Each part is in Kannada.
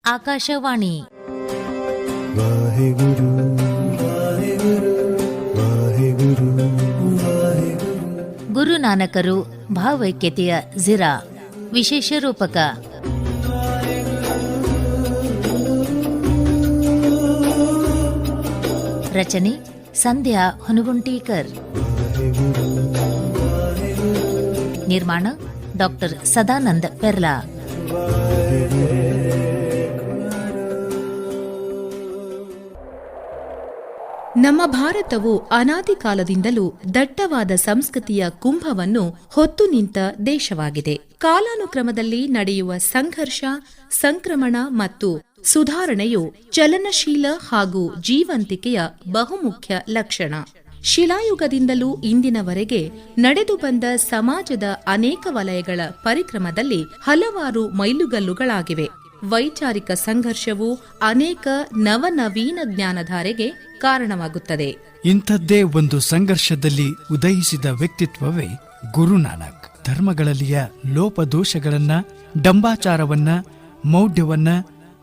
ಆಕಾಶವಾಣಿ. ವಾಹಿಗುರು ವಾಹಿಗುರು ವಾಹಿಗುರು ವಾಹಿಗುರು. ಗುರುನಾನಕರು ಭಾವೈಕ್ಯತೆಯ ಝಿರಾ ವಿಶೇಷ ರೂಪಕ. ರಚನೆ ಸಂಧ್ಯಾ ಹುನಗುಂಟೀಕರ್. ನಿರ್ಮಾಣ ಡಾಕ್ಟರ್ ಸದಾನಂದ ಪೆರ್ಲಾ. ನಮ್ಮ ಭಾರತವು ಅನಾದಿ ಕಾಲದಿಂದಲೂ ದಟ್ಟವಾದ ಸಂಸ್ಕೃತಿಯ ಕುಂಭವನ್ನು ಹೊತ್ತು ನಿಂತ ದೇಶವಾಗಿದೆ. ಕಾಲಾನುಕ್ರಮದಲ್ಲಿ ನಡೆಯುವ ಸಂಘರ್ಷ, ಸಂಕ್ರಮಣ ಮತ್ತು ಸುಧಾರಣೆಯು ಚಲನಶೀಲ ಹಾಗೂ ಜೀವಂತಿಕೆಯ ಬಹುಮುಖ್ಯ ಲಕ್ಷಣ. ಶಿಲಾಯುಗದಿಂದಲೂ ಇಂದಿನವರೆಗೆ ನಡೆದು ಬಂದ ಸಮಾಜದ ಅನೇಕ ವಲಯಗಳ ಪರಿಕ್ರಮದಲ್ಲಿ ಹಲವಾರು ಮೈಲುಗಲ್ಲುಗಳಾಗಿವೆ. ವೈಚಾರಿಕ ಸಂಘರ್ಷವು ಅನೇಕ ನವನವೀನ ಜ್ಞಾನಧಾರೆಗೆ ಕಾರಣವಾಗುತ್ತದೆ. ಇಂಥದ್ದೇ ಒಂದು ಸಂಘರ್ಷದಲ್ಲಿ ಉದಯಿಸಿದ ವ್ಯಕ್ತಿತ್ವವೇ ಗುರುನಾನಕ್. ಧರ್ಮಗಳಲ್ಲಿಯ ಲೋಪದೋಷಗಳನ್ನ, ಡಂಬಾಚಾರವನ್ನ, ಮೌಢ್ಯವನ್ನ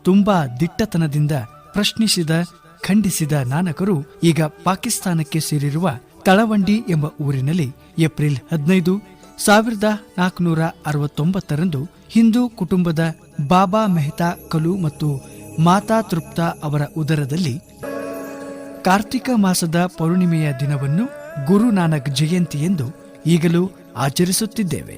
ತುಂಬಾ ದಿಟ್ಟತನದಿಂದ ಪ್ರಶ್ನಿಸಿದ, ಖಂಡಿಸಿದ ನಾನಕರು ಈಗ ಪಾಕಿಸ್ತಾನಕ್ಕೆ ಸೇರಿರುವ ತಳವಂಡಿ ಎಂಬ ಊರಿನಲ್ಲಿ ಏಪ್ರಿಲ್ 15, 1469 ಹಿಂದೂ ಕುಟುಂಬದ ಬಾಬಾ ಮೆಹ್ತಾ ಕಲು ಮತ್ತು ಮಾತಾ ತೃಪ್ತಾ ಅವರ ಉದರದಲ್ಲಿ ಕಾರ್ತಿಕ ಮಾಸದ ಪೌರ್ಣಿಮೆಯ ದಿನವನ್ನು ಗುರುನಾನಕ್ ಜಯಂತಿ ಎಂದು ಈಗಲೂ ಆಚರಿಸುತ್ತಿದ್ದೇವೆ.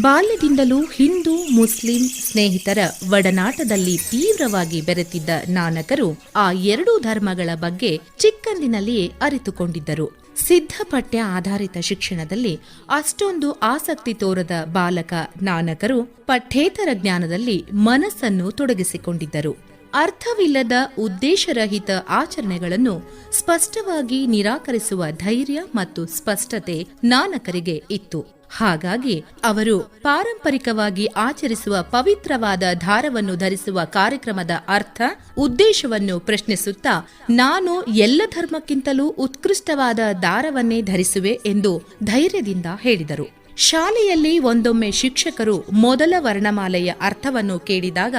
ಬಾಲ್ಯದಿಂದಲೂ ಹಿಂದೂ ಮುಸ್ಲಿಂ ಸ್ನೇಹಿತರ ಒಡನಾಟದಲ್ಲಿ ತೀವ್ರವಾಗಿ ಬೆರೆತಿದ್ದ ನಾನಕರು ಆ ಎರಡೂ ಧರ್ಮಗಳ ಬಗ್ಗೆ ಚಿಕ್ಕಂದಿನಲ್ಲಿಯೇ ಅರಿತುಕೊಂಡಿದ್ದರು. ಸಿದ್ಧಪಠ್ಯ ಆಧಾರಿತ ಶಿಕ್ಷಣದಲ್ಲಿ ಅಷ್ಟೊಂದು ಆಸಕ್ತಿ ತೋರದ ಬಾಲಕ ನಾನಕರು ಪಠ್ಯೇತರ ಜ್ಞಾನದಲ್ಲಿ ಮನಸ್ಸನ್ನು ತೊಡಗಿಸಿಕೊಂಡಿದ್ದರು. ಅರ್ಥವಿಲ್ಲದ ಉದ್ದೇಶರಹಿತ ಆಚರಣೆಗಳನ್ನು ಸ್ಪಷ್ಟವಾಗಿ ನಿರಾಕರಿಸುವ ಧೈರ್ಯ ಮತ್ತು ಸ್ಪಷ್ಟತೆ ನಾನಕರಿಗೆ ಇತ್ತು. ಹಾಗಾಗಿ ಅವರು ಪಾರಂಪರಿಕವಾಗಿ ಆಚರಿಸುವ ಪವಿತ್ರವಾದ ದಾರವನ್ನು ಧರಿಸುವ ಕಾರ್ಯಕ್ರಮದ ಅರ್ಥ, ಉದ್ದೇಶವನ್ನು ಪ್ರಶ್ನಿಸುತ್ತಾ, ನಾನು ಎಲ್ಲ ಧರ್ಮಕ್ಕಿಂತಲೂ ಉತ್ಕೃಷ್ಟವಾದ ದಾರವನ್ನೇ ಧರಿಸುವೆ ಎಂದು ಧೈರ್ಯದಿಂದ ಹೇಳಿದರು. ಶಾಲೆಯಲ್ಲಿ ಒಂದೊಮ್ಮೆ ಶಿಕ್ಷಕರು ಮೊದಲ ವರ್ಣಮಾಲೆಯ ಅರ್ಥವನ್ನು ಕೇಳಿದಾಗ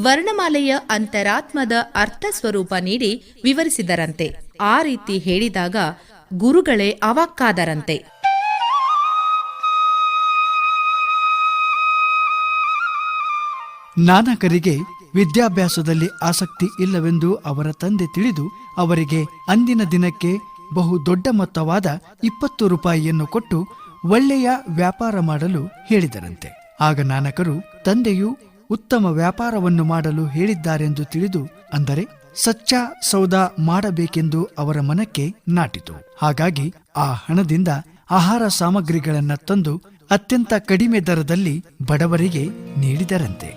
ವರ್ಣಮಾಲೆಯ ಅಂತರಾತ್ಮದ ಅರ್ಥ ಸ್ವರೂಪ ನೀಡಿ ವಿವರಿಸಿದರಂತೆ. ಆ ರೀತಿ ಹೇಳಿದಾಗ ಗುರುಗಳೇ ಅವಾಕ್ಕಾದರಂತೆ. ನಾನಕರಿಗೆ ವಿದ್ಯಾಭ್ಯಾಸದಲ್ಲಿ ಆಸಕ್ತಿ ಇಲ್ಲವೆಂದು ಅವರ ತಂದೆ ತಿಳಿದು ಅವರಿಗೆ ಅಂದಿನ ದಿನಕ್ಕೆ ಬಹು ದೊಡ್ಡ ಮೊತ್ತವಾದ 20 ರೂಪಾಯಿಯನ್ನು ಕೊಟ್ಟು ಒಳ್ಳೆಯ ವ್ಯಾಪಾರ ಮಾಡಲು ಹೇಳಿದರಂತೆ. ಆಗ ನಾನಕರು ತಂದೆಯು ಉತ್ತಮ ವ್ಯಾಪಾರವನ್ನು ಮಾಡಲು ಹೇಳಿದ್ದಾರೆಂದು ತಿಳಿದು, ಅಂದರೆ ಸಚ್ಚಾ ಸೌದಾ ಮಾಡಬೇಕೆಂದು ಅವರ ಮನಕ್ಕೆ ನಾಟಿತು. ಹಾಗಾಗಿ ಆ ಹಣದಿಂದ ಆಹಾರ ಸಾಮಗ್ರಿಗಳನ್ನ ತಂದು ಅತ್ಯಂತ ಕಡಿಮೆ ದರದಲ್ಲಿ ಬಡವರಿಗೆ ನೀಡಿದರಂತೆ.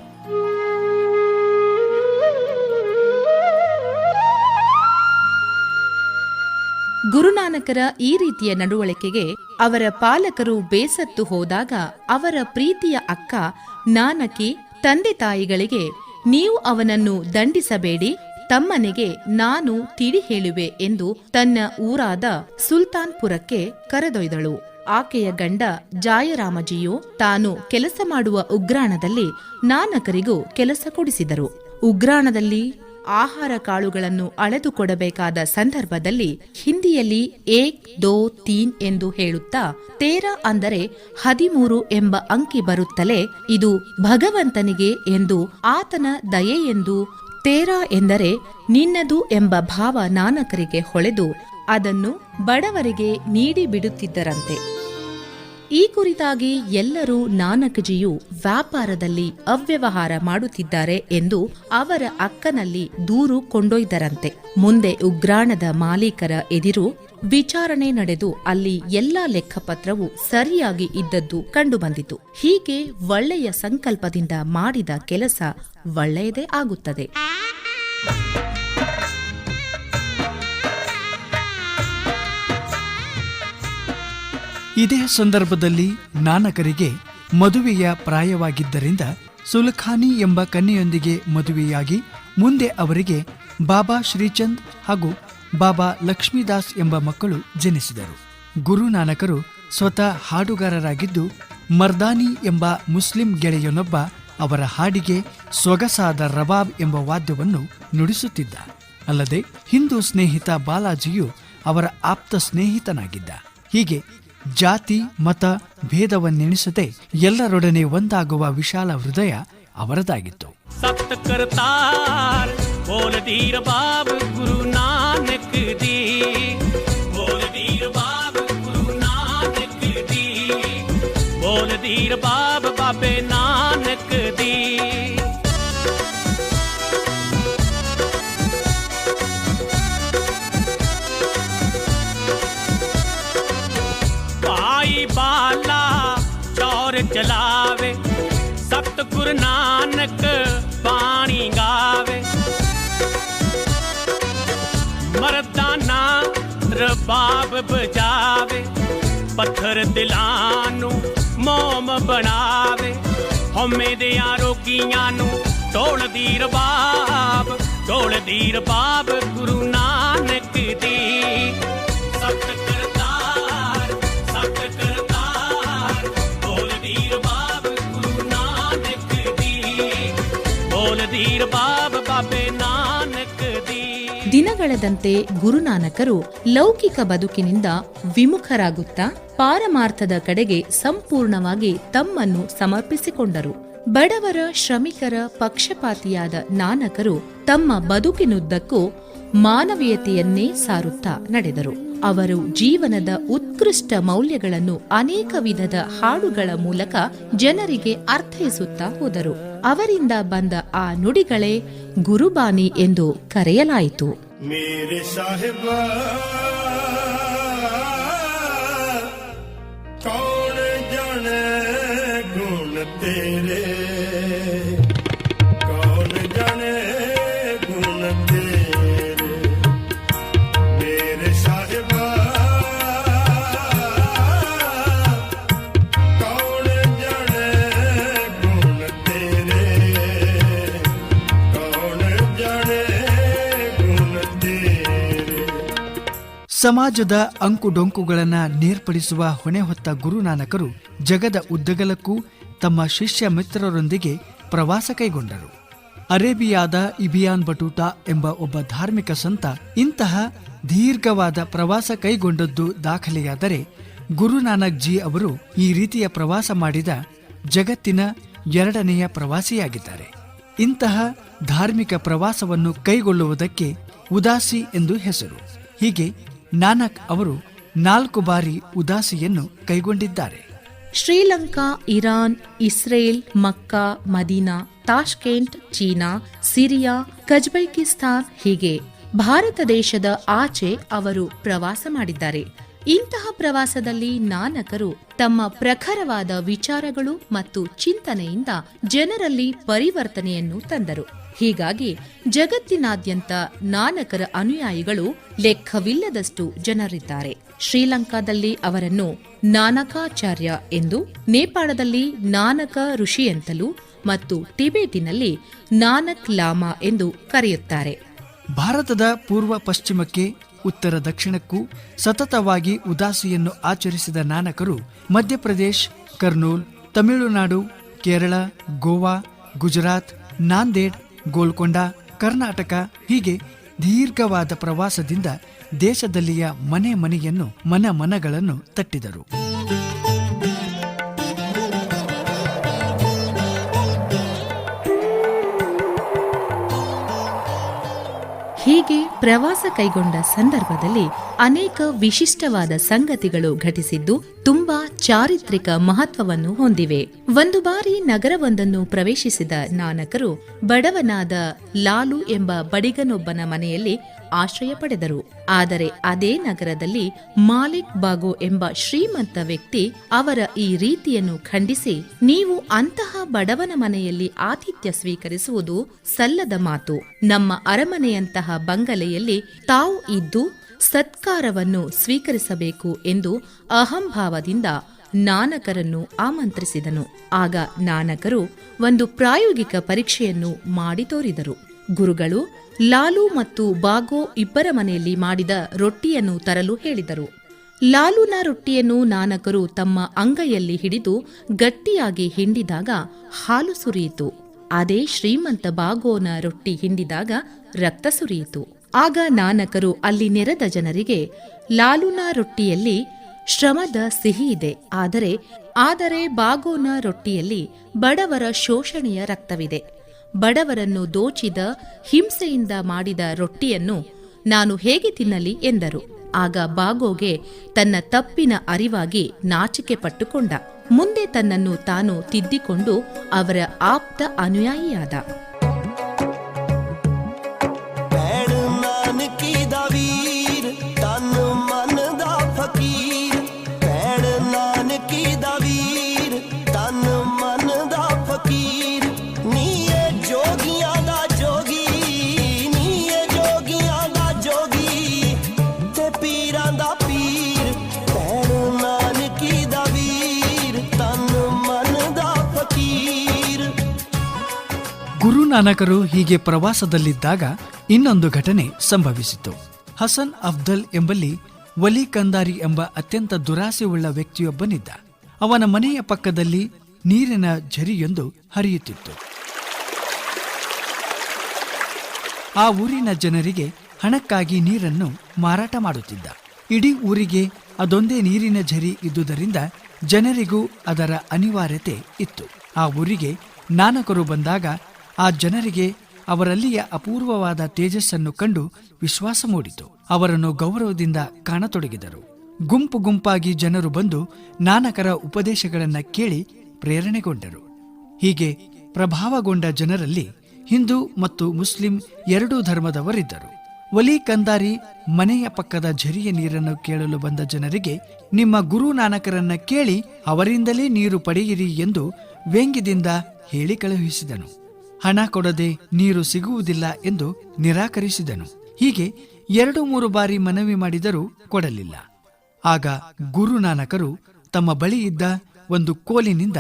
ಗುರುನಾನಕರ ಈ ರೀತಿಯ ನಡವಳಿಕೆಗೆ ಅವರ ಪಾಲಕರು ಬೇಸತ್ತು ಹೋದಾಗ ಅವರ ಪ್ರೀತಿಯ ಅಕ್ಕ ನಾನಕಿ ತಂದೆ ತಾಯಿಗಳಿಗೆ, ನೀವು ಅವನನ್ನು ದಂಡಿಸಬೇಡಿ, ತಮ್ಮನೆಗೆ ನಾನು ತಿಳಿ ಹೇಳುವೆ ಎಂದು ತನ್ನ ಊರಾದ ಸುಲ್ತಾನ್ಪುರಕ್ಕೆ ಕರೆದೊಯ್ದಳು. ಆಕೆಯ ಗಂಡ ಜಾಯರಾಮಜಿಯು ತಾನು ಕೆಲಸ ಮಾಡುವ ಉಗ್ರಾಣದಲ್ಲಿ ನಾನಕರಿಗೂ ಕೆಲಸ ಕೊಡಿಸಿದರು. ಉಗ್ರಾಣದಲ್ಲಿ ಆಹಾರ ಕಾಳುಗಳನ್ನು ಅಳೆದುಕೊಡಬೇಕಾದ ಸಂದರ್ಭದಲ್ಲಿ ಹಿಂದಿಯಲ್ಲಿ 1, 2, 3 ಎಂದು ಹೇಳುತ್ತಾ 13 ಅಂದರೆ 13 ಎಂಬ ಅಂಕಿ ಬರುತ್ತಲೇ ಇದು ಭಗವಂತನಿಗೆ ಎಂದು, ಆತನ ದಯೆ ಎಂದು, 13 ಎಂದರೆ ನಿನ್ನದು ಎಂಬ ಭಾವ ನಾನಕರಿಗೆ ಹೊಳೆದು ಅದನ್ನು ಬಡವರಿಗೆ ನೀಡಿ ಬಿಡುತ್ತಿದ್ದರಂತೆ. ಈ ಕುರಿತಾಗಿ ಎಲ್ಲರೂ ನಾನಕಜಿಯು ವ್ಯಾಪಾರದಲ್ಲಿ ಅವ್ಯವಹಾರ ಮಾಡುತ್ತಿದ್ದಾರೆ ಎಂದು ಅವರ ಅಕ್ಕನಲ್ಲಿ ದೂರು ಕೊಂಡೊಯ್ದರಂತೆ. ಮುಂದೆ ಉಗ್ರಾಣದ ಮಾಲೀಕರ ಎದುರು ವಿಚಾರಣೆ ನಡೆದು ಅಲ್ಲಿ ಎಲ್ಲಾ ಲೆಕ್ಕಪತ್ರವು ಸರಿಯಾಗಿ ಇದ್ದದ್ದು ಕಂಡುಬಂದಿತು. ಹೀಗೆ ಒಳ್ಳೆಯ ಸಂಕಲ್ಪದಿಂದ ಮಾಡಿದ ಕೆಲಸ ಒಳ್ಳೆಯದೇ ಆಗುತ್ತದೆ. ಇದೇ ಸಂದರ್ಭದಲ್ಲಿ ನಾನಕರಿಗೆ ಮದುವೆಯ ಪ್ರಾಯವಾಗಿದ್ದರಿಂದ ಸುಲ್ಖಾನಿ ಎಂಬ ಕನ್ಯೆಯೊಂದಿಗೆ ಮದುವೆಯಾಗಿ ಮುಂದೆ ಅವರಿಗೆ ಬಾಬಾ ಶ್ರೀಚಂದ್ ಹಾಗೂ ಬಾಬಾ ಲಕ್ಷ್ಮೀದಾಸ್ ಎಂಬ ಮಕ್ಕಳು ಜನಿಸಿದರು. ಗುರುನಾನಕರು ಸ್ವತಃ ಹಾಡುಗಾರರಾಗಿದ್ದು, ಮರ್ದಾನಿ ಎಂಬ ಮುಸ್ಲಿಂ ಗೆಳೆಯನೊಬ್ಬ ಅವರ ಹಾಡಿಗೆ ಸೊಗಸಾದ ರಬಾಬ್ ಎಂಬ ವಾದ್ಯವನ್ನು ನುಡಿಸುತ್ತಿದ್ದ. ಅಲ್ಲದೆ ಹಿಂದೂ ಸ್ನೇಹಿತ ಬಾಲಾಜಿಯು ಅವರ ಆಪ್ತ ಸ್ನೇಹಿತನಾಗಿದ್ದ. ಹೀಗೆ ಜಾತಿ ಮತ ಭೇದವನ್ನೆಣಿಸದೆ ಎಲ್ಲರೊಡನೆ ಒಂದಾಗುವ ವಿಶಾಲ ಹೃದಯ ಅವರದಾಗಿತ್ತು. सत करतार बोल दीर बाब गुरु नानक दी, बोल दीर बाब गुरु नानक दी, बोल दीर बाब बाबे नानक दी. भाई बाला चौर चलावे, सतगुरु नानक पानी गावे, मर्दाना रबाब बजावे, पत्थर दिलानू मोम बनावे, हमें दे आरोगियां नू ढोल दी रबाब, ढोल दी रबाब गुरु नानक दी. सत करतार बोल दी रबाब गुरु नानक दी, बोल दी रबाब बाबे नानक दी. ದಿನಗಳೆದಂತೆ ಗುರುನಾನಕರು ಲೌಕಿಕ ಬದುಕಿನಿಂದ ವಿಮುಖರಾಗುತ್ತಾ ಪಾರಮಾರ್ಥದ ಕಡೆಗೆ ಸಂಪೂರ್ಣವಾಗಿ ತಮ್ಮನ್ನು ಸಮರ್ಪಿಸಿಕೊಂಡರು. ಬಡವರ ಶ್ರಮಿಕರ ಪಕ್ಷಪಾತಿಯಾದ ನಾನಕರು ತಮ್ಮ ಬದುಕಿನುದ್ದಕ್ಕೂ ಮಾನವೀಯತೆಯನ್ನೇ ಸಾರುತ್ತಾ ನಡೆದರು. ಅವರು ಜೀವನದ ಉತ್ಕೃಷ್ಟ ಮೌಲ್ಯಗಳನ್ನು ಅನೇಕ ವಿಧದ ಹಾಡುಗಳ ಮೂಲಕ ಜನರಿಗೆ ಅರ್ಥೈಸುತ್ತಾ ಹೋದರು. ಅವರಿಂದ ಬಂದ ಆ ನುಡಿಗಳೇ ಗುರುಬಾನಿ ಎಂದು ಕರೆಯಲಾಯಿತು. मेरे साहिब कौन जाने गुण तेरे, कौन जाने गुण तेरे, मेरे साहिब कौन जाने गुण तेरे, कौन जाने गुण तेरे. ಸಮಾಜದ ಅಂಕುಡೊಂಕುಗಳನ್ನ ನೇರ್ಪಡಿಸುವ ಹೊಣೆ ಹೊತ್ತ ಗುರುನಾನಕರು ಜಗದ ಉದ್ದಗಲಕ್ಕೂ ತಮ್ಮ ಶಿಷ್ಯ ಮಿತ್ರರೊಂದಿಗೆ ಪ್ರವಾಸ ಕೈಗೊಂಡರು. ಅರೇಬಿಯಾದ ಇಬಿಯಾನ್ ಬಟೂಟಾ ಎಂಬ ಒಬ್ಬ ಧಾರ್ಮಿಕ ಸಂತ ಇಂತಹ ದೀರ್ಘವಾದ ಪ್ರವಾಸ ಕೈಗೊಂಡದ್ದು ದಾಖಲೆಯಾದರೆ, ಗುರುನಾನಕ್ ಜಿ ಅವರು ಈ ರೀತಿಯ ಪ್ರವಾಸ ಮಾಡಿದ ಜಗತ್ತಿನ 2ನೆಯ ಪ್ರವಾಸಿಯಾಗಿದ್ದಾರೆ. ಇಂತಹ ಧಾರ್ಮಿಕ ಪ್ರವಾಸವನ್ನು ಕೈಗೊಳ್ಳುವುದಕ್ಕೆ ಉದಾಸಿ ಎಂದು ಹೆಸರು. ಹೀಗೆ ನಾನಕ್ ಅವರು 4 ಬಾರಿ ಉದಾಸಿಯನ್ನು ಕೈಗೊಂಡಿದ್ದಾರೆ. Sri Lanka, Iran, Israel, Mecca, Medina, Tashkent, China, Syria, ಕಜಬೈಕಿಸ್ತಾನ್ ಹೀಗೆ ಭಾರತ ದೇಶದ ಆಚೆ ಅವರು ಪ್ರವಾಸ ಮಾಡಿದ್ದಾರೆ. ಇಂತಹ ಪ್ರವಾಸದಲ್ಲಿ ನಾನಕರು ತಮ್ಮ ಪ್ರಖರವಾದ ವಿಚಾರಗಳು ಮತ್ತು ಚಿಂತನೆಯಿಂದ ಜನರಲ್ಲಿ ಪರಿವರ್ತನೆಯನ್ನು ತಂದರು. ಹೀಗಾಗಿ ಜಗತ್ತಿನಾದ್ಯಂತ ನಾನಕರ ಅನುಯಾಯಿಗಳು ಲೆಕ್ಕವಿಲ್ಲದಷ್ಟು ಜನರಿದ್ದಾರೆ. ಶ್ರೀಲಂಕಾದಲ್ಲಿ ಅವರನ್ನು ನಾನಕಾಚಾರ್ಯ ಎಂದು, ನೇಪಾಳದಲ್ಲಿ ನಾನಕ ಋಷಿ ಎಂತಲೂ ಮತ್ತು ಟಿಬೆಟಿನಲ್ಲಿ ನಾನಕ್ ಲಾಮಾ ಎಂದು ಕರೆಯುತ್ತಾರೆ. ಭಾರತದ ಪೂರ್ವ ಪಶ್ಚಿಮಕ್ಕೆ, ಉತ್ತರ ದಕ್ಷಿಣಕ್ಕೂ ಸತತವಾಗಿ ಉದಾಸಿಯನ್ನು ಆಚರಿಸಿದ ನಾನಕರು ಮಧ್ಯಪ್ರದೇಶ್, ಕರ್ನೂಲ್, ತಮಿಳುನಾಡು, ಕೇರಳ, ಗೋವಾ, ಗುಜರಾತ್, ನಾಂದೇಡ್, ಗೋಲ್ಕೊಂಡ, ಕರ್ನಾಟಕ ಹೀಗೆ ದೀರ್ಘವಾದ ಪ್ರವಾಸದಿಂದ ದೇಶದಲ್ಲಿಯ ಮನೆ ಮನೆಯನ್ನು ಮನಗಳನ್ನು ತಟ್ಟಿದರು. ಹೀಗೆ ಪ್ರವಾಸ ಕೈಗೊಂಡ ಸಂದರ್ಭದಲ್ಲಿ ಅನೇಕ ವಿಶಿಷ್ಟವಾದ ಸಂಗತಿಗಳು ಘಟಿಸಿದ್ದು ತುಂಬಾ ಚಾರಿತ್ರಿಕ ಮಹತ್ವವನ್ನು ಹೊಂದಿವೆ. ಒಂದು ಬಾರಿ ನಗರವೊಂದನ್ನು ಪ್ರವೇಶಿಸಿದ ನಾನಕರು ಬಡವನಾದ ಲಾಲು ಎಂಬ ಬಡಿಗನೊಬ್ಬನ ಮನೆಯಲ್ಲಿ ಆಶ್ರಯ ಪಡೆದರು. ಆದರೆ ಅದೇ ನಗರದಲ್ಲಿ ಮಾಲಿಕ್ ಬಾಗೋ ಎಂಬ ಶ್ರೀಮಂತ ವ್ಯಕ್ತಿ ಅವರ ಈ ರೀತಿಯನ್ನು ಖಂಡಿಸಿ, ನೀವು ಅಂತಹ ಬಡವನ ಮನೆಯಲ್ಲಿ ಆತಿಥ್ಯ ಸ್ವೀಕರಿಸುವುದು ಸಲ್ಲದ ಮಾತು. ನಮ್ಮ ಅರಮನೆಯಂತಹ ಬಂಗಲೆಯಲ್ಲಿ ತಾವು ಇದ್ದು ಸತ್ಕಾರವನ್ನು ಸ್ವೀಕರಿಸಬೇಕು ಎಂದು ಅಹಂಭಾವದಿಂದ ನಾನಕರನ್ನು ಆಮಂತ್ರಿಸಿದನು. ಆಗ ನಾನಕರು ಒಂದು ಪ್ರಾಯೋಗಿಕ ಪರೀಕ್ಷೆಯನ್ನು ಮಾಡಿ ತೋರಿದರು. ಗುರುಗಳು ಲಾಲು ಮತ್ತು ಬಾಗೋ ಇಬ್ಬರ ಮನೆಯಲ್ಲಿ ಮಾಡಿದ ರೊಟ್ಟಿಯನ್ನು ತರಲು ಹೇಳಿದರು. ಲಾಲುನ ರೊಟ್ಟಿಯನ್ನು ನಾನಕರು ತಮ್ಮ ಅಂಗೈಯಲ್ಲಿ ಹಿಡಿದು ಗಟ್ಟಿಯಾಗಿ ಹಿಂಡಿದಾಗ ಹಾಲು ಸುರಿಯಿತು. ಅದೇ ಶ್ರೀಮಂತ ಬಾಗೋನ ರೊಟ್ಟಿ ಹಿಂಡಿದಾಗ ರಕ್ತ ಸುರಿಯಿತು. ಆಗ ನಾನಕರು ಅಲ್ಲಿ ನೆರೆದ ಜನರಿಗೆ, ಲಾಲುನ ರೊಟ್ಟಿಯಲ್ಲಿ ಶ್ರಮದ ಸಿಹಿ ಇದೆ, ಆದರೆ ಬಾಗೋನ ರೊಟ್ಟಿಯಲ್ಲಿ ಬಡವರ ಶೋಷಣೆಯ ರಕ್ತವಿದೆ. ಬಡವರನ್ನು ದೋಚಿದ, ಹಿಂಸೆಯಿಂದ ಮಾಡಿದ ರೊಟ್ಟಿಯನ್ನು ನಾನು ಹೇಗೆ ತಿನ್ನಲಿ ಎಂದರು. ಆಗ ಬಾಗೋಗೆ ತನ್ನ ತಪ್ಪಿನ ಅರಿವಾಗಿ ನಾಚಿಕೆ ಪಟ್ಟುಕೊಂಡ. ಮುಂದೆ ತನ್ನನ್ನು ತಾನು ತಿದ್ದಿಕೊಂಡು ಅವರ ಆಪ್ತ ಅನುಯಾಯಿಯಾದ. ಗುರುನಾನಕರು ಹೀಗೆ ಪ್ರವಾಸದಲ್ಲಿದ್ದಾಗ ಇನ್ನೊಂದು ಘಟನೆ ಸಂಭವಿಸಿತು. ಹಸನ್ ಅಫ್ದಲ್ ಎಂಬಲ್ಲಿ ವಲಿ ಕಂದಾರಿ ಎಂಬ ಅತ್ಯಂತ ದುರಾಸೆಯುಳ್ಳ ವ್ಯಕ್ತಿಯೊಬ್ಬನಿದ್ದ. ಅವನ ಮನೆಯ ಪಕ್ಕದಲ್ಲಿ ನೀರಿನ ಝರಿಯೊಂದು ಹರಿಯುತ್ತಿತ್ತು. ಆ ಊರಿನ ಜನರಿಗೆ ಹಣಕ್ಕಾಗಿ ನೀರನ್ನು ಮಾರಾಟ ಮಾಡುತ್ತಿದ್ದ. ಇಡೀ ಊರಿಗೆ ಅದೊಂದೇ ನೀರಿನ ಝರಿ ಇದ್ದುದರಿಂದ ಜನರಿಗೂ ಅದರ ಅನಿವಾರ್ಯತೆ ಇತ್ತು. ಆ ಊರಿಗೆ ನಾನಕರು ಬಂದಾಗ ಆ ಜನರಿಗೆ ಅವರಲ್ಲಿಯ ಅಪೂರ್ವವಾದ ತೇಜಸ್ಸನ್ನು ಕಂಡು ವಿಶ್ವಾಸ ಮೂಡಿತು. ಅವರನ್ನು ಗೌರವದಿಂದ ಕಾಣತೊಡಗಿದರು. ಗುಂಪು ಗುಂಪಾಗಿ ಜನರು ಬಂದು ನಾನಕರ ಉಪದೇಶಗಳನ್ನ ಕೇಳಿ ಪ್ರೇರಣೆಗೊಂಡರು. ಹೀಗೆ ಪ್ರಭಾವಗೊಂಡ ಜನರಲ್ಲಿ ಹಿಂದೂ ಮತ್ತು ಮುಸ್ಲಿಂ ಎರಡೂ ಧರ್ಮದವರಿದ್ದರು. ವಲಿ ಕಂದಾರಿ ಮನೆಯ ಪಕ್ಕದ ಝರಿಯ ನೀರನ್ನು ಕೇಳಲು ಬಂದ ಜನರಿಗೆ, ನಿಮ್ಮ ಗುರು ನಾನಕರನ್ನ ಕೇಳಿ ಅವರಿಂದಲೇ ನೀರು ಪಡೆಯಿರಿ ಎಂದು ವ್ಯಂಗ್ಯದಿಂದ ಹೇಳಿ ಕಳುಹಿಸಿದನು. ಹಣ ಕೊಡದೆ ನೀರು ಸಿಗುವುದಿಲ್ಲ ಎಂದು ನಿರಾಕರಿಸಿದನು. ಹೀಗೆ 2-3 ಬಾರಿ ಮನವಿ ಮಾಡಿದರೂ ಕೊಡಲಿಲ್ಲ. ಆಗ ಗುರುನಾನಕರು ತಮ್ಮ ಬಳಿ ಇದ್ದ ಒಂದು ಕೋಲಿನಿಂದ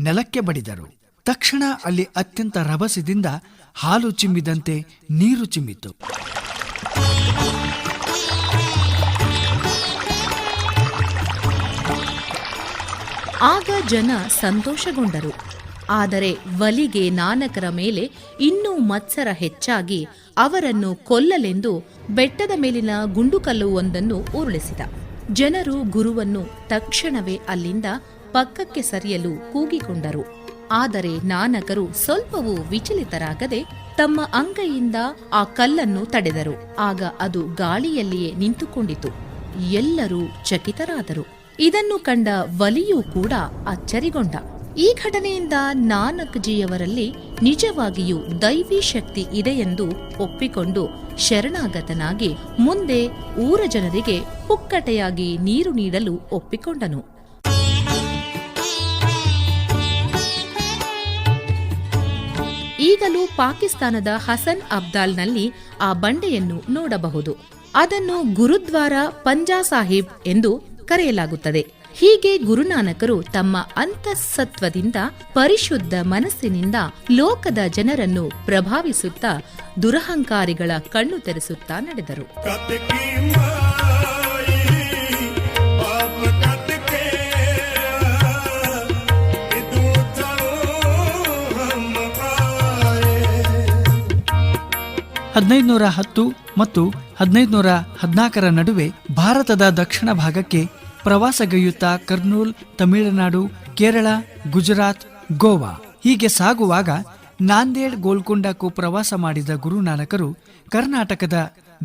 ನೆಲಕ್ಕೆ ಬಡಿದರು. ತಕ್ಷಣ ಅಲ್ಲಿ ಅತ್ಯಂತ ರಭಸದಿಂದ ಹಾಲು ಚಿಮ್ಮಿದಂತೆ ನೀರು ಚಿಮ್ಮಿತು. ಆಗ ಜನ ಸಂತೋಷಗೊಂಡರು. ಆದರೆ ವಲಿಗೆ ನಾನಕರ ಮೇಲೆ ಇನ್ನೂ ಮತ್ಸರ ಹೆಚ್ಚಾಗಿ ಅವರನ್ನು ಕೊಲ್ಲಲೆಂದು ಬೆಟ್ಟದ ಮೇಲಿನ ಗುಂಡುಕಲ್ಲು ಒಂದನ್ನು ಉರುಳಿಸಿದ. ಜನರು ಗುರುವನ್ನು ತಕ್ಷಣವೇ ಅಲ್ಲಿಂದ ಪಕ್ಕಕ್ಕೆ ಸರಿಯಲು ಕೂಗಿಕೊಂಡರು. ಆದರೆ ನಾನಕರು ಸ್ವಲ್ಪವೂ ವಿಚಲಿತರಾಗದೆ ತಮ್ಮ ಅಂಗೈಯಿಂದ ಆ ಕಲ್ಲನ್ನು ತಡೆದರು. ಆಗ ಅದು ಗಾಳಿಯಲ್ಲಿಯೇ ನಿಂತುಕೊಂಡಿತು. ಎಲ್ಲರೂ ಚಕಿತರಾದರು. ಇದನ್ನು ಕಂಡ ವಲಿಯೂ ಕೂಡ ಅಚ್ಚರಿಗೊಂಡ. ಈ ಘಟನೆಯಿಂದ ನಾನಕ್ಜಿಯವರಲ್ಲಿ ನಿಜವಾಗಿಯೂ ದೈವಿ ಶಕ್ತಿ ಇದೆಯೆಂದು ಒಪ್ಪಿಕೊಂಡು ಶರಣಾಗತನಾಗಿ ಮುಂದೆ ಊರ ಜನರಿಗೆ ಪುಕ್ಕಟೆಯಾಗಿ ನೀರು ನೀಡಲು ಒಪ್ಪಿಕೊಂಡನು. ಈಗಲೂ ಪಾಕಿಸ್ತಾನದ ಹಸನ್ ಅಬ್ದಾಲ್ನಲ್ಲಿ ಆ ಬಂಡೆಯನ್ನು ನೋಡಬಹುದು. ಅದನ್ನು ಗುರುದ್ವಾರ ಪಂಜಾ ಸಾಹಿಬ್ ಎಂದು ಕರೆಯಲಾಗುತ್ತದೆ. ಹೀಗೆ ಗುರುನಾನಕರು ತಮ್ಮ ಅಂತಃಸತ್ವದಿಂದ, ಪರಿಶುದ್ಧ ಮನಸ್ಸಿನಿಂದ ಲೋಕದ ಜನರನ್ನು ಪ್ರಭಾವಿಸುತ್ತಾ ದುರಹಂಕಾರಿಗಳ ಕಣ್ಣು ತೆರೆಸುತ್ತಾ ನಡೆದರು. ಹದಿನೈದುನೂರ 10 ಮತ್ತು 1514 ನಡುವೆ ಭಾರತದ ದಕ್ಷಿಣ ಭಾಗಕ್ಕೆ ಪ್ರವಾಸಗೈಯುತ್ತಾ ಕರ್ನೂಲ್, ತಮಿಳುನಾಡು, ಕೇರಳ, ಗುಜರಾತ್, ಗೋವಾ ಹೀಗೆ ಸಾಗುವಾಗ ನಾಂದೇಡ್, ಗೋಲ್ಕೊಂಡಕ್ಕೂ ಪ್ರವಾಸ ಮಾಡಿದ ಗುರುನಾನಕರು ಕರ್ನಾಟಕದ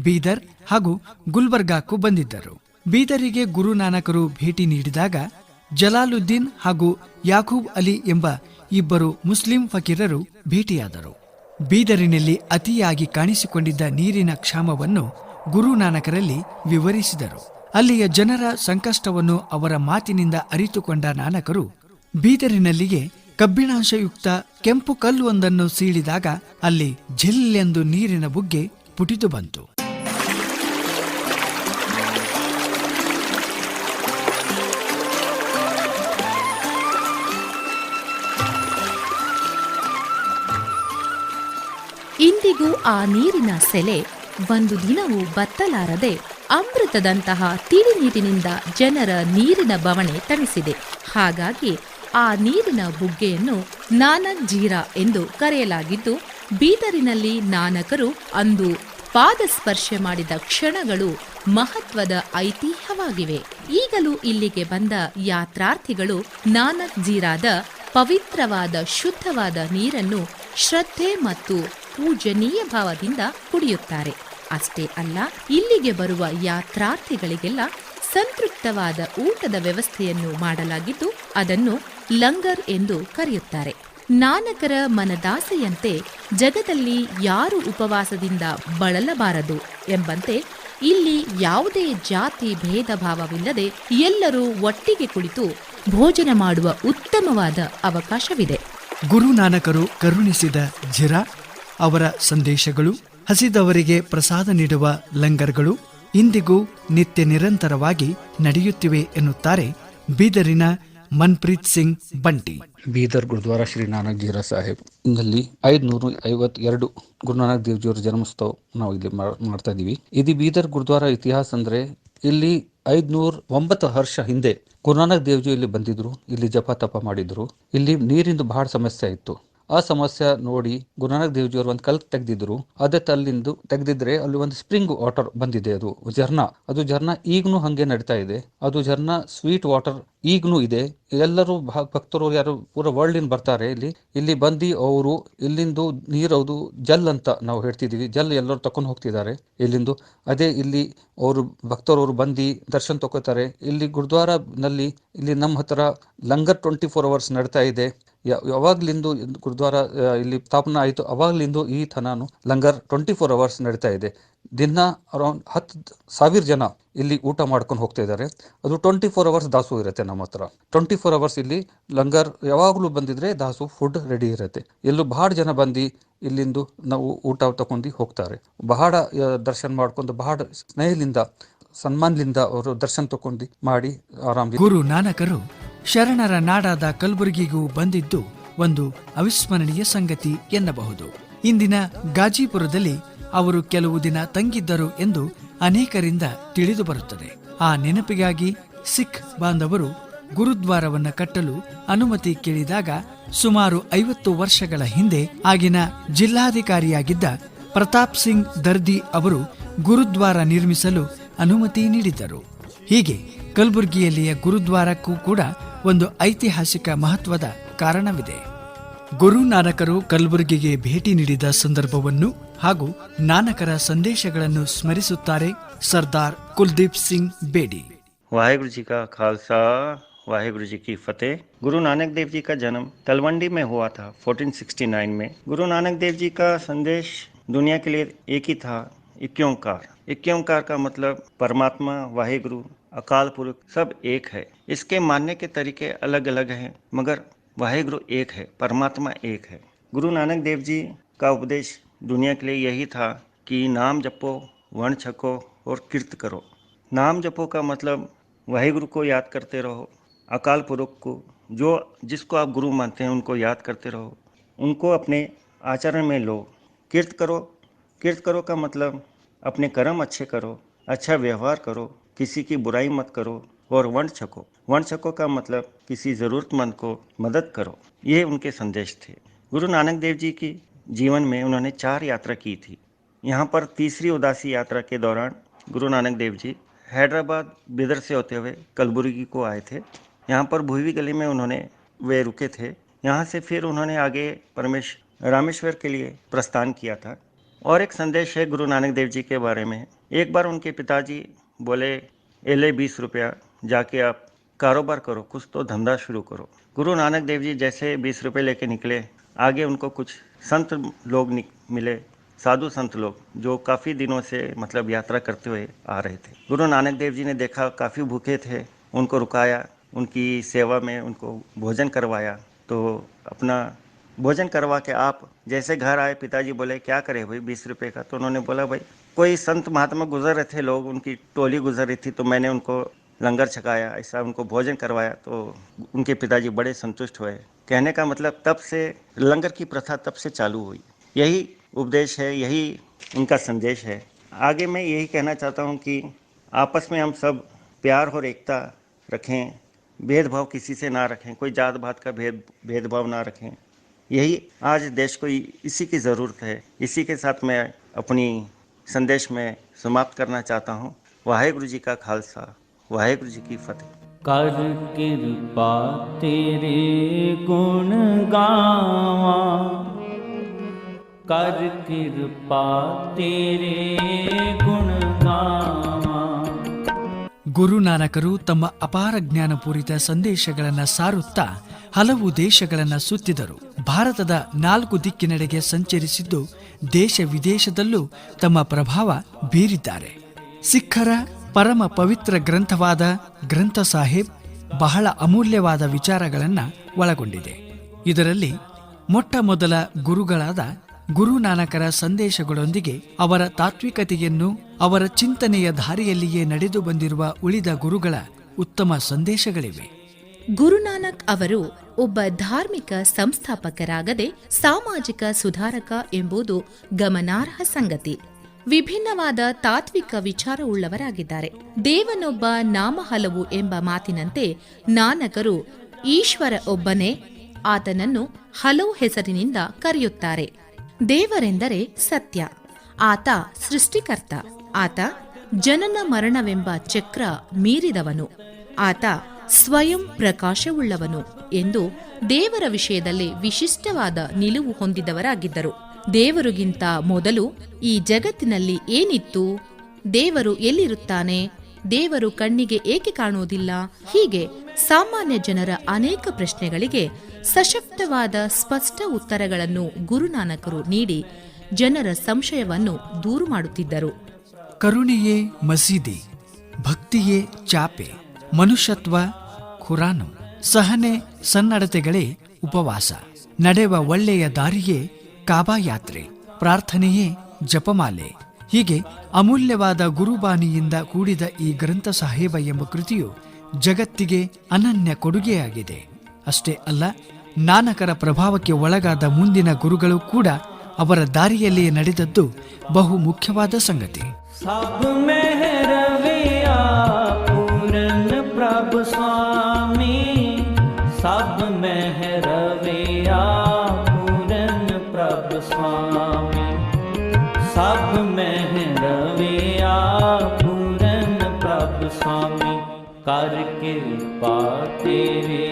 ಬೀದರ್ ಹಾಗೂ ಗುಲ್ಬರ್ಗಾಕ್ಕೂ ಬಂದಿದ್ದರು. ಬೀದರಿಗೆ ಗುರುನಾನಕರು ಭೇಟಿ ನೀಡಿದಾಗ ಜಲಾಲುದ್ದೀನ್ ಹಾಗೂ ಯಾಕೂಬ್ ಅಲಿ ಎಂಬ ಇಬ್ಬರು ಮುಸ್ಲಿಂ ಫಕೀರರು ಭೇಟಿಯಾದರು. ಬೀದರಿನಲ್ಲಿ ಅತಿಯಾಗಿ ಕಾಣಿಸಿಕೊಂಡಿದ್ದ ನೀರಿನ ಕ್ಷಾಮವನ್ನು ಗುರುನಾನಕರಲ್ಲಿ ವಿವರಿಸಿದರು. ಅಲ್ಲಿಯ ಜನರ ಸಂಕಷ್ಟವನ್ನು ಅವರ ಮಾತಿನಿಂದ ಅರಿತುಕೊಂಡ ನಾನಕರು ಬೀದರಿನಲ್ಲಿಗೆ ಕಬ್ಬಿಣಾಂಶಯುಕ್ತ ಕೆಂಪು ಕಲ್ಲೊಂದನ್ನು ಸೀಳಿದಾಗ ಅಲ್ಲಿ ಝಿಲ್ಲೆಂದು ನೀರಿನ ಬುಗ್ಗೆ ಪುಟಿದು ಬಂತು. ಇಂದಿಗೂ ಆ ನೀರಿನ ಸೆಲೆ ಒಂದು ದಿನವೂ ಬತ್ತಲಾರದೆ ಅಮೃತದಂತಹ ತಿಳಿ ನೀರಿನಿಂದ ಜನರ ನೀರಿನ ಬವಣೆ ತಣಿಸಿದೆ. ಹಾಗಾಗಿ ಆ ನೀರಿನ ಬುಗ್ಗೆಯನ್ನು ನಾನಕ್ ಜೀರಾ ಎಂದು ಕರೆಯಲಾಗಿದ್ದು, ಬೀದರಿನಲ್ಲಿ ನಾನಕರು ಅಂದು ಪಾದಸ್ಪರ್ಶ ಮಾಡಿದ ಕ್ಷಣಗಳು ಮಹತ್ವದ ಐತಿಹ್ಯವಾಗಿವೆ. ಈಗಲೂ ಇಲ್ಲಿಗೆ ಬಂದ ಯಾತ್ರಾರ್ಥಿಗಳು ನಾನಕ್ ಜೀರಾದ ಪವಿತ್ರವಾದ ಶುದ್ಧವಾದ ನೀರನ್ನು ಶ್ರದ್ಧೆ ಮತ್ತು ಪೂಜನೀಯ ಭಾವದಿಂದ ಕುಡಿಯುತ್ತಾರೆ. ಅಷ್ಟೇ ಅಲ್ಲ, ಇಲ್ಲಿಗೆ ಬರುವ ಯಾತ್ರಾರ್ಥಿಗಳಿಗೆಲ್ಲ ಸಂತೃಪ್ತವಾದ ಊಟದ ವ್ಯವಸ್ಥೆಯನ್ನು ಮಾಡಲಾಗಿದ್ದು ಅದನ್ನು ಲಂಗರ್ ಎಂದು ಕರೆಯುತ್ತಾರೆ. ನಾನಕರ ಮನದಾಸೆಯಂತೆ ಜಗದಲ್ಲಿ ಯಾರು ಉಪವಾಸದಿಂದ ಬಳಲಬಾರದು ಎಂಬಂತೆ ಇಲ್ಲಿ ಯಾವುದೇ ಜಾತಿ ಭೇದ ಭಾವವಿಲ್ಲದೆ ಎಲ್ಲರೂ ಒಟ್ಟಿಗೆ ಕುಳಿತು ಭೋಜನ ಮಾಡುವ ಉತ್ತಮವಾದ ಅವಕಾಶವಿದೆ. ಗುರುನಾನಕರು ಕರುಣಿಸಿದ ಜಿರಾ, ಅವರ ಸಂದೇಶಗಳು, ಹಸಿದವರಿಗೆ ಪ್ರಸಾದ ನೀಡುವ ಲಂಗರ್ಗಳು ಇಂದಿಗೂ ನಿತ್ಯ ನಿರಂತರವಾಗಿ ನಡೆಯುತ್ತಿವೆ ಎನ್ನುತ್ತಾರೆ ಬೀದರಿನ ಮನ್ಪ್ರೀತ್ ಸಿಂಗ್ ಬಂಟಿ. ಬೀದರ್ ಗುರುದ್ವಾರ ಶ್ರೀ ನಾನಕ್ ಜೀರಾ ಸಾಹೇಬ್ ನಲ್ಲಿ 552 ಗುರುನಾನಕ್ ದೇವ್ಜಿಯವರ ಜನ್ಮೋತ್ಸವ ನಾವು ಇಲ್ಲಿ ಮಾಡ್ತಾ ಇದೀವಿ. ಇದು ಬೀದರ್ ಗುರುದ್ವಾರ ಇತಿಹಾಸ ಅಂದ್ರೆ ಇಲ್ಲಿ 509 ವರ್ಷ ಹಿಂದೆ ಗುರುನಾನಕ್ ದೇವ್ಜಿ ಇಲ್ಲಿ ಬಂದಿದ್ರು, ಇಲ್ಲಿ ಜಪ ತಪ ಮಾಡಿದ್ರು. ಇಲ್ಲಿ ನೀರಿಂದು ಬಹಳ ಸಮಸ್ಯೆ ಇತ್ತು. ಆ ಸಮಸ್ಯೆ ನೋಡಿ ಗುರುನಾನಕ್ ದೇವ್ಜಿಯವರು ಒಂದು ಕಲ್ ತೆಗ್ದಿದ್ರು. ಅದೇ ಅಲ್ಲಿಂದು ತೆಗ್ದಿದ್ರೆ ಅಲ್ಲಿ ಒಂದು ಸ್ಪ್ರಿಂಗ್ ವಾಟರ್ ಬಂದಿದೆ, ಅದು ಜರ್ನಾ ಈಗನೂ ಹಂಗೆ ನಡೀತಾ ಇದೆ. ಅದು ಜರ್ನಾ ಸ್ವೀಟ್ ವಾಟರ್ ಈಗನೂ ಇದೆ. ಎಲ್ಲರೂ ಭಕ್ತರು ಯಾರು ಪೂರ ವರ್ಲ್ಡ್ ಇನ್ ಬರ್ತಾರೆ ಇಲ್ಲಿ ಬಂದು ಅವರು ಇಲ್ಲಿಂದು ನೀರದು ಜಲ್ ಅಂತ ನಾವು ಹೇಳ್ತಿದೀವಿ, ಜಲ್ ಎಲ್ಲರೂ ತಕೊಂಡು ಹೋಗ್ತಿದ್ದಾರೆ ಇಲ್ಲಿಂದು. ಅದೇ ಇಲ್ಲಿ ಅವರು ಭಕ್ತರವರು ಬಂದು ದರ್ಶನ ತಗೋತಾರೆ. ಇಲ್ಲಿ ಗುರುದ್ವಾರ ನಲ್ಲಿ ಇಲ್ಲಿ ನಮ್ಮ ಹತ್ರ ಲಂಗರ್ 24 hours ನಡೀತಾ ಇದೆ. ಯಾವಾಗ್ಲಿಂದು ಗುರುದ್ವಾರ ಇಲ್ಲಿ ಸ್ಥಾಪನಾ ಆಯಿತು ಅವಾಗ್ಲಿಂದು ಈ ಥನಾನು ಲಂಗರ್ 24 hours ನಡೀತಾ ಇದೆ. ದಿನ ಅರೌಂಡ್ 10,000 ಜನ ಇಲ್ಲಿ ಊಟ ಮಾಡ್ಕೊಂಡು ಹೋಗ್ತಾ ಇದ್ದಾರೆ. ಅದು 24 hours ದಾಸು ಇರುತ್ತೆ ನಮ್ಮ ಹತ್ರ. 24 hours ಇಲ್ಲಿ ಲಂಗರ್ ಯಾವಾಗ್ಲೂ ಬಂದಿದ್ರೆ ದಾಸು ಫುಡ್ ರೆಡಿ ಇರುತ್ತೆ. ಎಲ್ಲೂ ಬಹಳ ಜನ ಬಂದು ಇಲ್ಲಿಂದು ನಾವು ಊಟ ತಗೊಂಡು ಹೋಗ್ತಾರೆ. ಬಹಳ ದರ್ಶನ ಮಾಡ್ಕೊಂಡು ಬಹಳ ಸ್ನೇಹದಿಂದ ಸನ್ಮಾನದಿಂದ ಅವರು ದರ್ಶನ ತಗೊಂಡು ಮಾಡಿ ಆರಾಮ್. ಗುರು ನಾನಕರು ಶರಣರ ನಾಡಾದ ಕಲಬುರಗಿಗೂ ಬಂದಿದ್ದು ಒಂದು ಅವಿಸ್ಮರಣೀಯ ಸಂಗತಿ ಎನ್ನಬಹುದು. ಇಂದಿನ ಗಾಜಿಪುರದಲ್ಲಿ ಅವರು ಕೆಲವು ದಿನ ತಂಗಿದ್ದರು ಎಂದು ಅನೇಕರಿಂದ ತಿಳಿದು ಬರುತ್ತದೆ. ಆ ನೆನಪಿಗಾಗಿ ಸಿಖ್ ಬಾಂಧವರು ಗುರುದ್ವಾರವನ್ನ ಕಟ್ಟಲು ಅನುಮತಿ ಕೇಳಿದಾಗ ಸುಮಾರು 50 ವರ್ಷಗಳ ಹಿಂದೆ ಆಗಿನ ಜಿಲ್ಲಾಧಿಕಾರಿಯಾಗಿದ್ದ ಪ್ರತಾಪ್ ಸಿಂಗ್ ದರ್ದಿ ಅವರು ಗುರುದ್ವಾರ ನಿರ್ಮಿಸಲು ಅನುಮತಿ ನೀಡಿದ್ದರು. ಹೀಗೆ ಕಲಬುರಗಿಯಲ್ಲಿಯ ಗುರುದ್ವಾರಕ್ಕೂ ಕೂಡ ಒಂದು ಐತಿಹಾಸಿಕ ಮಹತ್ವದ ಕಾರಣವಿದೆ. ಗುರು ನಾನಕರು ಕಲಬುರಗಿಗೆ ಭೇಟಿ ನೀಡಿದ ಸಂದರ್ಭವನ್ನು ಹಾಗೂ ನಾನಕರ ಸಂದೇಶಗಳನ್ನು ಸ್ಮರಿಸುತ್ತಾರೆ ಸರ್ದಾರ್ ಕುಲ್ದೀಪ್ ಸಿಂಗ್ ಬೇಡಿ. वाहिगुरु जी का खालसा, वाहिगुरु जी की फतेह। गुरु नानक देव जी का जन्म तलवंडी में हुआ था 1469 में। गुरु नानक देव जी का संदेश दुनिया के लिए एक ही था, एक ओंकार। एक ओंकार का मतलब परमात्मा, वाहिगुरु, अकाल पुरख सब एक है। इसके मानने के तरीके अलग अलग हैं, मगर वाहिगुरु एक है, परमात्मा एक है। गुरु नानक देव जी का उपदेश दुनिया के लिए यही था कि नाम जपो, वर्ण छको और कीर्त करो। नाम जपो का मतलब वाहिगुरु को याद करते रहो, अकाल पुरख को, जो जिसको आप गुरु मानते हैं उनको याद करते रहो, उनको अपने आचरण में लो। कीर्त करो का मतलब अपने कर्म अच्छे करो, अच्छा व्यवहार करो, किसी की बुराई मत करो। और वर्ण छको का मतलब किसी ज़रूरतमंद को मदद करो। ये उनके संदेश थे। गुरु नानक देव जी की जीवन में उन्होंने 4 यात्रा की थी। यहाँ पर तीसरी उदासी यात्रा के दौरान गुरु नानक देव जी हैदराबाद बिदर से होते हुए कलबुर्गी को आए थे। यहाँ पर भुईवी गली में वे रुके थे। यहाँ से फिर उन्होंने आगे रामेश्वर के लिए प्रस्थान किया था। और एक संदेश है गुरु नानक देव जी के बारे में। एक बार उनके पिताजी बोले, ले 20 रुपया, जाके आप कारोबार करो, कुछ तो धंधा शुरू करो। गुरु नानक देव जी जैसे 20 रुपये लेके निकले, आगे उनको कुछ संत लोग मिले, साधु संत लोग, जो काफ़ी दिनों से मतलब यात्रा करते हुए आ रहे थे। गुरु नानक देव जी ने देखा काफ़ी भूखे थे, उनको रुकाया, उनकी सेवा में उनको भोजन करवाया। तो अपना भोजन करवा के आप जैसे घर आए, पिताजी बोले क्या करे भाई 20 रुपये का। तो उन्होंने बोला भाई कोई संत महात्मा गुजर रहे थे, लोग उनकी टोली गुजर रही थी, तो मैंने उनको लंगर छकाया, ऐसा उनको भोजन करवाया। तो उनके पिताजी बड़े संतुष्ट हुए। कहने का मतलब तब से लंगर की प्रथा तब से चालू हुई। यही उपदेश है, यही उनका संदेश है। आगे मैं यही कहना चाहता हूँ कि आपस में हम सब प्यार और एकता रखें, भेदभाव किसी से ना रखें, कोई जात पात का भेदभाव ना रखें। यही आज देश को इसी की ज़रूरत है। इसी के साथ मैं अपनी संदेश में समाप्त करना चाहता हूँ। वाहेगुरु जी का खालसा, वाहेगुरु जी की फतेह। कर कृपा तेरे गुण गावा, कर कृपा तेरे गुण गावा। ಗುರುನಾನಕರು ತಮ್ಮ ಅಪಾರ ಜ್ಞಾನಪೂರಿತ ಸಂದೇಶಗಳನ್ನು ಸಾರುತ್ತಾ ಹಲವು ದೇಶಗಳನ್ನು ಸುತ್ತಿದರು. ಭಾರತದ 4 ದಿಕ್ಕಿನೆಡೆಗೆ ಸಂಚರಿಸಿದ್ದು ದೇಶ ವಿದೇಶದಲ್ಲೂ ತಮ್ಮ ಪ್ರಭಾವ ಬೀರಿದ್ದಾರೆ. ಸಿಖ್ಖರ ಪರಮ ಪವಿತ್ರ ಗ್ರಂಥವಾದ ಗ್ರಂಥ ಸಾಹಿಬ್ ಬಹಳ ಅಮೂಲ್ಯವಾದ ವಿಚಾರಗಳನ್ನು ಒಳಗೊಂಡಿದೆ. ಇದರಲ್ಲಿ ಮೊಟ್ಟ ಮೊದಲ ಗುರುಗಳಾದ ಗುರುನಾನಕರ ಸಂದೇಶಗಳೊಂದಿಗೆ ಅವರ ತಾತ್ವಿಕತೆಯನ್ನು, ಅವರ ಚಿಂತನೆಯ ದಾರಿಯಲ್ಲಿಯೇ ನಡೆದು ಬಂದಿರುವ ಉಳಿದ ಗುರುಗಳ ಉತ್ತಮ ಸಂದೇಶಗಳಿವೆ. ಗುರುನಾನಕ್ ಅವರು ಒಬ್ಬ ಧಾರ್ಮಿಕ ಸಂಸ್ಥಾಪಕರಾಗದೆ ಸಾಮಾಜಿಕ ಸುಧಾರಕ ಎಂಬುದು ಗಮನಾರ್ಹ ಸಂಗತಿ. ವಿಭಿನ್ನವಾದ ತಾತ್ವಿಕ ವಿಚಾರವುಳ್ಳವರಾಗಿದ್ದಾರೆ. ದೇವನೊಬ್ಬ ನಾಮ ಹಲವು ಎಂಬ ಮಾತಿನಂತೆ ನಾನಕರು ಈಶ್ವರ ಒಬ್ಬನೇ, ಆತನನ್ನು ಹಲವು ಹೆಸರಿನಿಂದ ಕರೆಯುತ್ತಾರೆ. ದೇವರೆಂದರೆ ಸತ್ಯ, ಆತ ಸೃಷ್ಟಿಕರ್ತ, ಆತ ಜನನ ಮರಣವೆಂಬ ಚಕ್ರ ಮೀರಿದವನು, ಆತ ಸ್ವಯಂ ಪ್ರಕಾಶವುಳ್ಳವನು ಎಂದು ದೇವರ ವಿಷಯದಲ್ಲಿ ವಿಶಿಷ್ಟವಾದ ನಿಲುವು ಹೊಂದಿದವರಾಗಿದ್ದರು. ದೇವರಿಗಿಂತ ಮೊದಲು ಈ ಜಗತ್ತಿನಲ್ಲಿ ಏನಿತ್ತು, ದೇವರು ಎಲ್ಲಿರುತ್ತಾನೆ, ದೇವರು ಕಣ್ಣಿಗೆ ಏಕೆ ಕಾಣುವುದಿಲ್ಲ, ಹೀಗೆ ಸಾಮಾನ್ಯ ಜನರ ಅನೇಕ ಪ್ರಶ್ನೆಗಳಿಗೆ ಸಶಕ್ತವಾದ ಸ್ಪಷ್ಟ ಉತ್ತರಗಳನ್ನು ಗುರುನಾನಕರು ನೀಡಿ ಜನರ ಸಂಶಯವನ್ನು ದೂರು ಮಾಡುತ್ತಿದ್ದರು. ಕರುಣೆಯೇ ಮಸೀದಿ, ಭಕ್ತಿಯೇ ಚಾಪೆ, ಮನುಷ್ಯತ್ವ ಖುರಾನು, ಸಹನೆ ಸನ್ನಡತೆಗಳೇ ಉಪವಾಸ, ನಡೆವ ಒಳ್ಳೆಯ ದಾರಿಯೇ ಕಾಬಾ ಯಾತ್ರೆ, ಪ್ರಾರ್ಥನೆಯೇ ಜಪಮಾಲೆ. ಹೀಗೆ ಅಮೂಲ್ಯವಾದ ಗುರುಬಾನಿಯಿಂದ ಕೂಡಿದ ಈ ಗ್ರಂಥ ಸಾಹೇಬ ಎಂಬ ಕೃತಿಯು ಜಗತ್ತಿಗೆ ಅನನ್ಯ ಕೊಡುಗೆಯಾಗಿದೆ. ಅಷ್ಟೇ ಅಲ್ಲ, ನಾನಕರ ಪ್ರಭಾವಕ್ಕೆ ಒಳಗಾದ ಮುಂದಿನ ಗುರುಗಳು ಕೂಡ ಅವರ ದಾರಿಯಲ್ಲಿಯೇ ನಡೆದದ್ದು ಬಹು ಮುಖ್ಯವಾದ ಸಂಗತಿ. सब में रविया पूरन प्रभु स्वामी, सब में रविया पूरन प्रभु स्वामी, सब में रविया पूरन प्रभु स्वामी, कर कृपा तेरे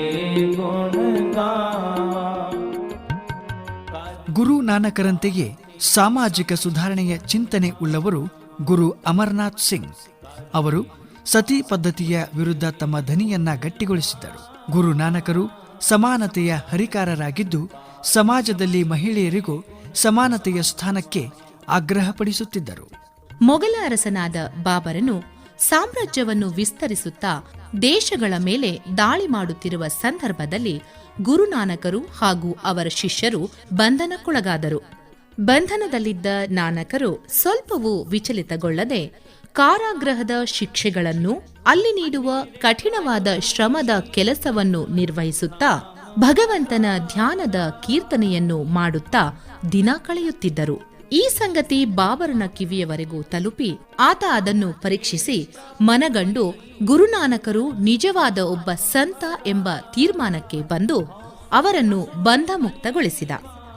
गुण गावा। ಗುರು ನಾನಕರಂತೆಯೇ ಸಾಮಾಜಿಕ ಸುಧಾರಣೆಯ ಚಿಂತನೆ ಉಳ್ಳವರು ಗುರು ಅಮರನಾಥ್ ಸಿಂಗ್. ಅವರು ಸತಿ ಪದ್ಧತಿಯ ವಿರುದ್ಧ ತಮ್ಮ ಧ್ವನಿಯನ್ನ ಗಟ್ಟಿಗೊಳಿಸಿದ್ದರು. ಗುರು ನಾನಕರು ಸಮಾನತೆಯ ಹರಿಕಾರರಾಗಿದ್ದು ಸಮಾಜದಲ್ಲಿ ಮಹಿಳೆಯರಿಗೂ ಸಮಾನತೆಯ ಸ್ಥಾನಕ್ಕೆ ಆಗ್ರಹಪಡಿಸುತ್ತಿದ್ದರು. ಮೊಘಲ ಅರಸನಾದ ಬಾಬರನು ಸಾಮ್ರಾಜ್ಯವನ್ನು ವಿಸ್ತರಿಸುತ್ತಾ ದೇಶಗಳ ಮೇಲೆ ದಾಳಿ ಮಾಡುತ್ತಿರುವ ಸಂದರ್ಭದಲ್ಲಿ ಗುರುನಾನಕರು ಹಾಗೂ ಅವರ ಶಿಷ್ಯರು ಬಂಧನಕ್ಕೊಳಗಾದರು. ಬಂಧನದಲ್ಲಿದ್ದ ನಾನಕರು ಸ್ವಲ್ಪವೂ ವಿಚಲಿತಗೊಳ್ಳದೆ ಕಾರಾಗೃಹದ ಶಿಕ್ಷೆಗಳನ್ನು, ಅಲ್ಲಿ ನೀಡುವ ಕಠಿಣವಾದ ಶ್ರಮದ ಕೆಲಸವನ್ನು ನಿರ್ವಹಿಸುತ್ತಾ ಭಗವಂತನ ಧ್ಯಾನದ ಕೀರ್ತನೆಯನ್ನು ಮಾಡುತ್ತಾ ದಿನ ಕಳೆಯುತ್ತಿದ್ದರು. ಈ ಸಂಗತಿ ಬಾಬರನ ಕಿವಿಯವರೆಗೂ ತಲುಪಿ ಆತ ಅದನ್ನು ಪರೀಕ್ಷಿಸಿ ಮನಗಂಡು ಗುರುನಾನಕರು ನಿಜವಾದ ಒಬ್ಬ ಸಂತ ಎಂಬ ತೀರ್ಮಾನಕ್ಕೆ ಬಂದು ಅವರನ್ನು ಬಂಧಮುಕ್ತಗೊಳಿಸಿದ.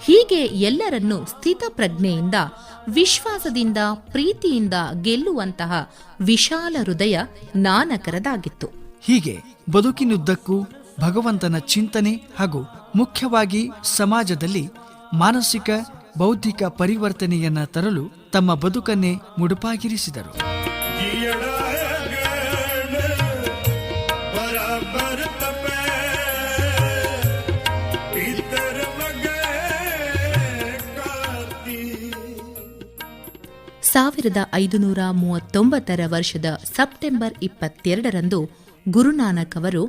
ಹೀಗೆ ಎಲ್ಲರನ್ನೂ ಸ್ಥಿತಪ್ರಜ್ಞೆಯಿಂದ, ವಿಶ್ವಾಸದಿಂದ, ಪ್ರೀತಿಯಿಂದ ಗೆಲ್ಲುವಂತಹ ವಿಶಾಲ ಹೃದಯ ನಾನಕರದಾಗಿತ್ತು. ಹೀಗೆ ಬದುಕಿನುದ್ದಕ್ಕೂ ಭಗವಂತನ ಚಿಂತನೆ ಹಾಗೂ ಮುಖ್ಯವಾಗಿ ಸಮಾಜದಲ್ಲಿ ಮಾನಸಿಕ ಬೌದ್ಧಿಕ ಪರಿವರ್ತನೆಯನ್ನ ತರಲು ತಮ್ಮ ಬದುಕನ್ನೇ ಮುಡುಪಾಗಿರಿಸಿದರು. जियड़ा गण बराबर तपे, भीतर लगे काती। 1539 ವರ್ಷದ ಸೆಪ್ಟೆಂಬರ್ 22ರಂದು ಗುರುನಾನಕ್ ಅವರು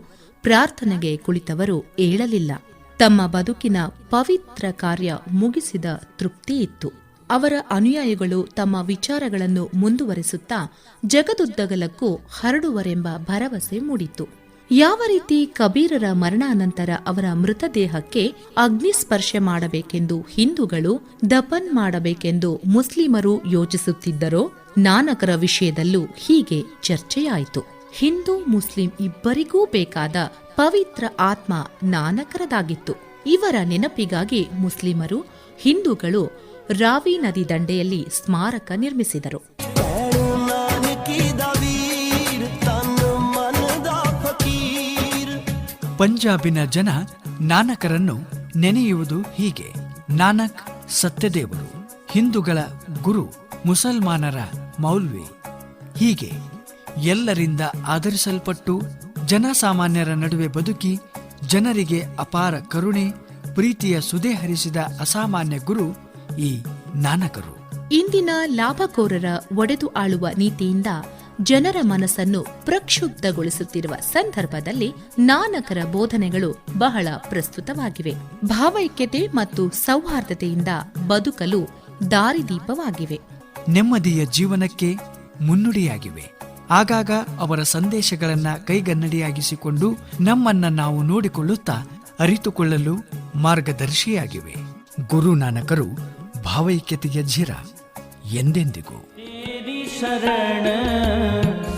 ಪ್ರಾರ್ಥನೆಗೆ ಕುಳಿತವರು ಏಳಲಿಲ್ಲ. ತಮ್ಮ ಬದುಕಿನ ಪವಿತ್ರ ಕಾರ್ಯ ಮುಗಿಸಿದ ತೃಪ್ತಿ ಇತ್ತು. ಅವರ ಅನುಯಾಯಿಗಳು ತಮ್ಮ ವಿಚಾರಗಳನ್ನು ಮುಂದುವರೆಸುತ್ತಾ ಜಗದುದ್ದಗಲಕ್ಕೂ ಹರಡುವರೆಂಬ ಭರವಸೆ ಮೂಡಿತು. ಯಾವ ರೀತಿ ಕಬೀರರ ಮರಣಾನಂತರ ಅವರ ಮೃತದೇಹಕ್ಕೆ ಅಗ್ನಿಸ್ಪರ್ಶ ಮಾಡಬೇಕೆಂದು ಹಿಂದೂಗಳು ದಫನ್ ಮಾಡಬೇಕೆಂದು ಮುಸ್ಲಿಮರು ಯೋಚಿಸುತ್ತಿದ್ದರೋ, ನಾನಕರ ವಿಷಯದಲ್ಲೂ ಹೀಗೆ ಚರ್ಚೆಯಾಯಿತು. ಹಿಂದೂ ಮುಸ್ಲಿಂ ಇಬ್ಬರಿಗೂ ಬೇಕಾದ ಪವಿತ್ರ ಆತ್ಮ ನಾನಕರದಾಗಿತ್ತು. ಇವರ ನೆನಪಿಗಾಗಿ ಮುಸ್ಲಿಮರು, ಹಿಂದೂಗಳು ರಾವಿ ನದಿ ದಂಡೆಯಲ್ಲಿ ಸ್ಮಾರಕ ನಿರ್ಮಿಸಿದರು. ಪಂಜಾಬಿನ ಜನ ನಾನಕರನ್ನು ನೆನೆಯುವುದು ಹೀಗೆ. ನಾನಕ್ ಸತ್ಯದೇವರು, ಹಿಂದೂಗಳ ಗುರು, ಮುಸಲ್ಮಾನರ ಮೌಲ್ವಿ. ಹೀಗೆ ಎಲ್ಲರಿಂದ ಆದರಿಸಲ್ಪಟ್ಟು ಜನಸಾಮಾನ್ಯರ ನಡುವೆ ಬದುಕಿ ಜನರಿಗೆ ಅಪಾರ ಕರುಣೆ, ಪ್ರೀತಿಯ ಸುದೆ ಹರಿಸಿದ ಅಸಾಮಾನ್ಯ ಗುರು ಈ ನಾನಕರು. ಇಂದಿನ ಲಾಭಕೋರರ ಒಡೆದು ಆಳುವ ನೀತಿಯಿಂದ ಜನರ ಮನಸ್ಸನ್ನು ಪ್ರಕ್ಷುಬ್ಧಗೊಳಿಸುತ್ತಿರುವ ಸಂದರ್ಭದಲ್ಲಿ ನಾನಕರ ಬೋಧನೆಗಳು ಬಹಳ ಪ್ರಸ್ತುತವಾಗಿವೆ. ಭಾವೈಕ್ಯತೆ ಮತ್ತು ಸೌಹಾರ್ದತೆಯಿಂದ ಬದುಕಲು ದಾರಿದೀಪವಾಗಿವೆ. ನೆಮ್ಮದಿಯ ಜೀವನಕ್ಕೆ ಮುನ್ನುಡಿಯಾಗಿವೆ. ಆಗಾಗ ಅವರ ಸಂದೇಶಗಳನ್ನ ಕೈಗನ್ನಡಿಯಾಗಿಸಿಕೊಂಡು ನಮ್ಮನ್ನ ನಾವು ನೋಡಿಕೊಳ್ಳುತ್ತಾ ಅರಿತುಕೊಳ್ಳಲು ಮಾರ್ಗದರ್ಶಿಯಾಗಿವೆ. ಗುರು ನಾನಕರು ಭಾವೈಕ್ಯತೆಯ ಝಿರ ಎಂದೆಂದಿಗೂ. शरण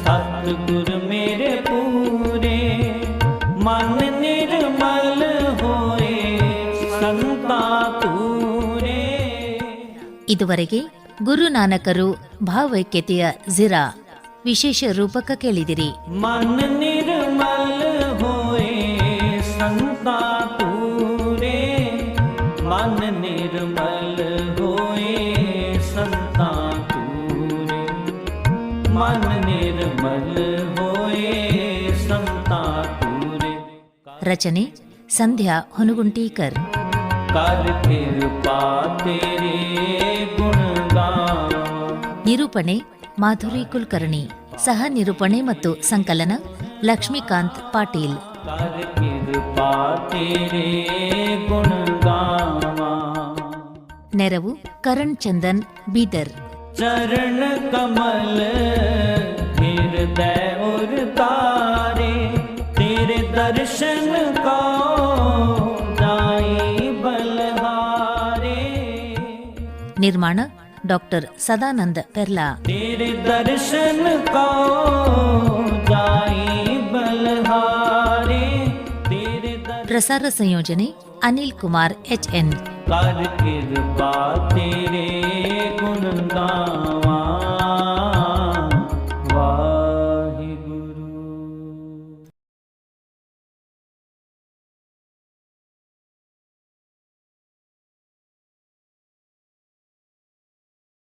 सतगुरु मेरे पूरे, मन निर्मल होए संता तूरे. ಇದುವರೆಗೆ ಗುರು ನಾನಕರು ಭಾವೈಕ್ಯತೆಯ ಝಿರಾ ವಿಶೇಷ ರೂಪಕ ಕೇಳಿದಿರಿ. मन निर्मल होए संता तूरे, मन निर्मल होए संता तूरे, मन निर्मल होए संता तूरे. ರಚನೆ ಸಂಧ್ಯಾ ಹೊನುಗುಂಟೀಕರ್. कर कृपा तेरे गुण गावा. ನಿರೂಪಣೆ ಮಾಧುರಿ ಕುಲಕರ್ಣಿ. ಸಹ ನಿರೂಪಣೆ ಮತ್ತು ಸಂಕಲನ ಲಕ್ಷ್ಮೀಕಾಂತ್ ಪಾಟೀಲ್. कर कृपा तेरे गुण गावा. ನೆರವು ಕರಣ್ ಚಂದನ್ ಬೀದರ್. चरण कमल हृदय और तारे, तेरे दर्शन को जाई बलहारे. ನಿರ್ಮಾಣ ಡಾಕ್ಟರ್ ಸದಾನಂದ ಪೆರ್ಲಾ. तेरे दर्शन को जाई बलहारे, तेरे ಪ್ರಸಾರ ಸಂಯೋಜನೆ ಅನಿಲ್ ಕುಮಾರ್ HN. कर कृपा तेरे गुण गावा.